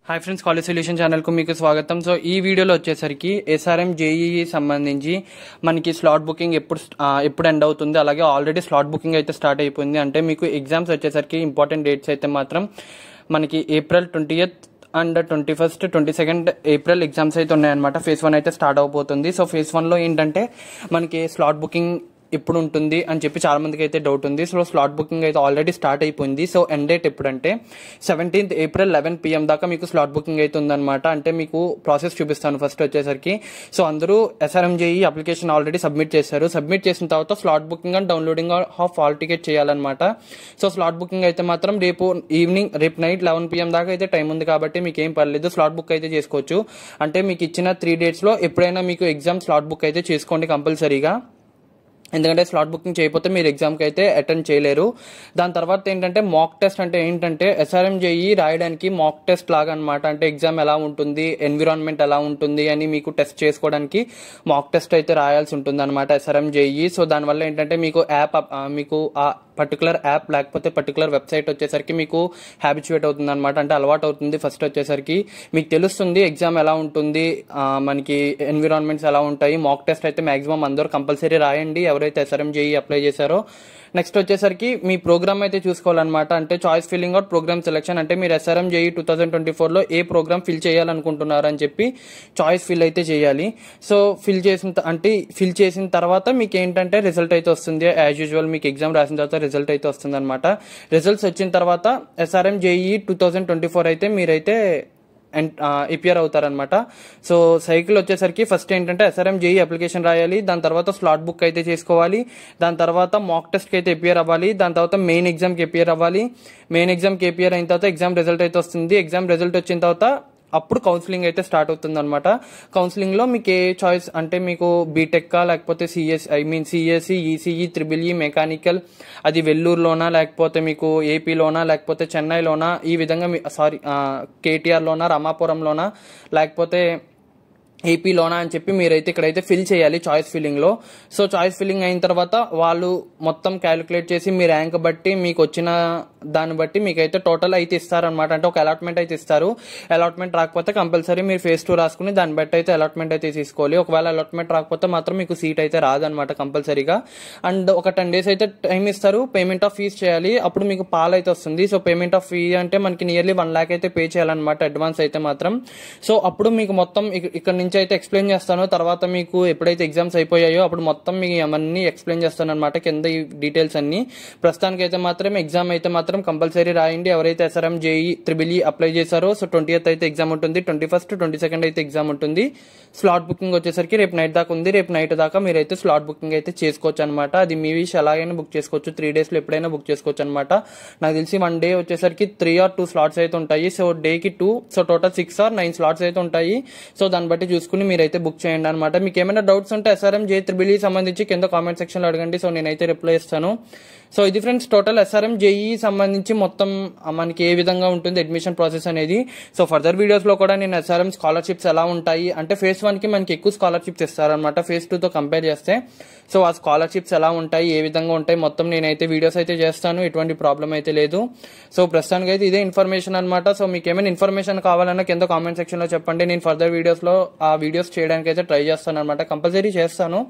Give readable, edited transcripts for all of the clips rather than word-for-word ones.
Hi friends, college solution ఛానల్కు మీకు స్వాగతం. సో ఈ వీడియోలో వచ్చేసరికి ఎస్ఆర్ఎం జేఈఈ సంబంధించి మనకి స్లాట్ బుకింగ్ ఎప్పుడు ఎండ్ అవుతుంది, అలాగే ఆల్రెడీ స్లాట్ బుకింగ్ అయితే స్టార్ట్ అయిపోయింది. అంటే మీకు ఎగ్జామ్స్ వచ్చేసరికి ఇంపార్టెంట్ డేట్స్ అయితే మాత్రం మనకి April 20th and 21st 22nd April exams అయితే ఉన్నాయన్నమాట. ఫేజ్ 1 అయితే స్టార్ట్ అవబోతుంది. సో ఫేజ్ 1లో ఏంటంటే మనకి స్లాట్ బుకింగ్ ఎప్పుడు ఉంటుంది అని చెప్పి చాలా మందికి అయితే డౌట్ ఉంది. సో స్లాట్ బుకింగ్ అయితే ఆల్రెడీ స్టార్ట్ అయిపోయింది. సో ఎండ్ డేట్ ఎప్పుడంటే 17th April 11 PM దాకా మీకు స్లాట్ బుకింగ్ అయితే ఉందన్నమాట. అంటే మీకు ప్రాసెస్ చూపిస్తాను ఫస్ట్ వచ్చేసరికి. సో అందరూ SRM JEE application already submit చేశారు. సబ్మిట్ చేసిన తర్వాత slot booking and downloading of hall ticket చేయాలన్నమాట. సో స్లాట్ బుకింగ్ అయితే మాత్రం రేపు నైట్ 11 PM దాకా అయితే టైం ఉంది కాబట్టి మీకు ఏం పర్లేదు, స్లాట్ బుక్ అయితే చేసుకోవచ్చు. అంటే మీకు ఇచ్చిన 3 dates లో ఎప్పుడైనా మీకు ఎగ్జామ్ స్లాట్ బుక్ అయితే చేసుకోండి కంపల్సరీగా. ఎందుకంటే స్లాట్ బుకింగ్ చేయకపోతే మీరు ఎగ్జామ్కి అయితే అటెండ్ చేయలేరు. దాని తర్వాత ఏంటంటే మాక్ టెస్ట్ అంటే ఏంటంటే ఎస్ఆర్ఎం జేఈఈ రాయడానికి మాక్ టెస్ట్ లాగా అనమాట. అంటే ఎగ్జామ్ ఎలా ఉంటుంది, ఎన్విరాన్మెంట్ ఎలా ఉంటుంది అని మీకు టెస్ట్ చేసుకోవడానికి మాక్ టెస్ట్ అయితే రాయాల్సి ఉంటుంది అనమాట ఎస్ఆర్ఎం జేఈఈ. సో దానివల్ల ఏంటంటే మీకు మీకు ఆ పర్టికులర్ యాప్ లేకపోతే పర్టికులర్ వెబ్సైట్ వచ్చేసరికి మీకు హ్యాబిచువేట్ అవుతుంది అనమాట. అంటే అలవాటు అవుతుంది. ఫస్ట్ వచ్చేసరికి మీకు తెలుస్తుంది ఎగ్జామ్ ఎలా ఉంటుంది, మనకి ఎన్విరాన్మెంట్స్ ఎలా ఉంటాయి. మాక్ టెస్ట్ అయితే మాక్సిమం అందరూ కంపల్సరీ రాయండి ఎవరైతే ఎస్ఆర్ఎం జేఈఈ అప్లై చేశారో. నెక్స్ట్ వచ్చేసరికి మీ ప్రోగ్రామ్ అయితే చూసుకోవాలన్నమాట. అంటే choice filling out, programme selection. అంటే మీరు ఎస్ఆర్ఎం జేఈఈ 2024లో ఏ ప్రోగ్రామ్ ఫిల్ చేయాలనుకుంటున్నారు అని చెప్పి చాయిస్ ఫిల్ అయితే చేయాలి. సో ఫిల్ చేసిన తర్వాత మీకు ఏంటంటే రిజల్ట్ అయితే వస్తుంది. యాజ్ యూజువల్ మీకు ఎగ్జామ్ రాసిన తర్వాత రిజల్ట్ అయితే వస్తుంది అనమాట. రిజల్ట్స్ వచ్చిన తర్వాత ఎస్ఆర్ఎం జేఈఈ 2024 అయితే మీరైతే ఎపియర్ అవుతారనమాట. సో సైకిల్ వచ్చేసరికి ఫస్ట్ ఏంటంటే ఎస్ఆర్ఎం జేఈఈ అప్లికేషన్ రాయాలి, దాని తర్వాత స్లాట్ బుక్ అయితే చేసుకోవాలి, దాని తర్వాత మాక్ టెస్ట్కి అయితే ఎపియర్ అవ్వాలి, దాని తర్వాత మెయిన్ ఎగ్జామ్కి ఎపియర్ అవ్వాలి. మెయిన్ ఎగ్జామ్కి ఎపియర్ అయిన తర్వాత ఎగ్జామ్ రిజల్ట్ అయితే వస్తుంది. ఎగ్జామ్ రిజల్ట్ వచ్చిన తర్వాత అప్పుడు కౌన్సిలింగ్ అయితే స్టార్ట్ అవుతుంది అనమాట. కౌన్సిలింగ్ లో మీకు ఏ చాయిస్ అంటే మీకు బీటెక్ లేకపోతే సిఎస్సి, ఈసీఈ, ట్రిపుల్ఈ, మెకానికల్, అది వెల్లూరులోనా లేకపోతే మీకు ఏపీలోనా లేకపోతే చెన్నైలోనా, ఈ విధంగా కేటీఆర్లోనా, రామాపురంలోనా లేకపోతే ఏపీలోనా అని చెప్పి మీరైతే ఇక్కడైతే ఫిల్ చేయాలి చాయిస్ ఫిల్లింగ్ లో. సో చాయిస్ ఫిల్లింగ్ అయిన తర్వాత వాళ్ళు మొత్తం క్యాలిక్యులేట్ చేసి మీ ర్యాంక్ బట్టి మీకు వచ్చిన దాన్ని బట్టి మీకైతే టోటల్ అయితే ఇస్తారనమాట. అంటే ఒక అలాట్మెంట్ అయితే ఇస్తారు. అలాట్మెంట్ రాకపోతే కంపల్సరీ మీరు ఫేజ్ 2 రాసుకుని దాన్ని బట్టి అయితే అలాట్మెంట్ అయితే తీసుకోవాలి. ఒకవేళ అలాట్మెంట్ రాకపోతే మాత్రం మీకు సీట్ అయితే రాదనమాట కంపల్సరీగా. అండ్ ఒక 10 days అయితే టైం ఇస్తారు. పేమెంట్ ఆఫ్ ఫీజ్ చేయాలి, అప్పుడు మీకు పాల్ అయితే వస్తుంది. సో పేమెంట్ ఆఫ్ ఫీ అంటే మనకి నియర్లీ 1 lakh అయితే పే చేయాలన్నమాట అడ్వాన్స్ అయితే మాత్రం. సో అప్పుడు మీకు మొత్తం ఇక్కడ నుంచి అయితే ఎక్స్ప్లెయిన్ చేస్తాను. తర్వాత మీకు ఎప్పుడైతే ఎగ్జామ్స్ అయిపోయాయో అప్పుడు మొత్తం మీకు అవన్నీ ఎక్స్ప్లెయిన్ చేస్తాను అనమాట, కింద ఈ డీటెయిల్స్ అన్ని. ప్రస్తుతానికి అయితే మాత్రం ఎగ్జామ్ అయితే మాత్రం కంపల్సరీ రాయండి ఎవరైతే ఎస్ఆర్ఎం జేఈఈ ట్రిపుల్ఈ అప్లై చేశారో. సో 20th అయితే ఎగ్జామ్ ఉంటుంది, 21st 22nd అయితే ఎగ్జామ్ ఉంటుంది. స్లాట్ బుకింగ్ వచ్చేసరికి రేపు నైట్ దాకా ఉంది. రేపు నైట్ దాకా మీరైతే స్లాట్ బుకింగ్ అయితే చేసుకోవచ్చు అనమాట. అది మీ విష్, ఎలాగైనా బుక్ చేసుకోవచ్చు. 3 days లో ఎప్పుడైనా బుక్ చేసుకోవచ్చు అనమాట. నాకు తెలిసి 1 day వచ్చేసరికి 3 or 2 slots అయితే ఉంటాయి. సో డేకి 2, సో టోటల్ 6 or 9 slots అయితే ఉంటాయి. సో దాన్ని బట్టి చూసుకుని మీరైతే బుక్ చేయండి అనమాట. మీకు ఏమైనా డౌట్స్ ఉంటే ఎస్ఆర్ఎం జేఈఈ ట్రిపుల్ఈ సంబంధించి కింద కామెంట్ సెక్షన్ లో అడగండి. సో నేనైతే రిప్లై ఇస్తాను. సో ఇది ఫ్రెండ్స్ టోటల్ ఎస్ఆర్ఎం జేఈఈ సంబంధించి మొత్తం మనకి ఏ విధంగా ఉంటుంది అడ్మిషన్ ప్రాసెస్ అనేది. సో ఫర్దర్ వీడియోస్ లో కూడా నేను ఎస్ఆర్ఎం స్కాలర్షిప్స్ ఎలా ఉంటాయి అంటే ఫేజ్ 1 కి మనకి ఎక్కువ స్కాలర్షిప్స్ ఇస్తారనమాట ఫేజ్ 2 తో కంపేర్ చేస్తే. సో ఆ స్కాలర్షిప్స్ ఎలా ఉంటాయి, ఏ విధంగా ఉంటాయి మొత్తం నేనైతే వీడియోస్ అయితే చేస్తాను. ఎటువంటి ప్రాబ్లం అయితే లేదు. సో ప్రస్తుతానికి అయితే ఇదే ఇన్ఫర్మేషన్ అనమాట. సో మీకు ఏమైనా ఇన్ఫర్మేషన్ కావాలన్నా కింద కామెంట్ సెక్షన్ లో చెప్పండి. నేను ఫర్దర్ వీడియోస్ లో ఆ వీడియోస్ చేయడానికి అయితే ట్రై చేస్తాను అనమాట, కంపల్సరీ చేస్తాను.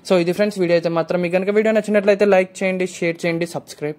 సో ఇది ఫ్రెండ్స్ వీడియో అయితే మాత్రం మీకు కనుక వీడియో నచ్చినట్లయితే లైక్ చేయండి, షేర్ చేయండి, సబ్స్క్రైబ్.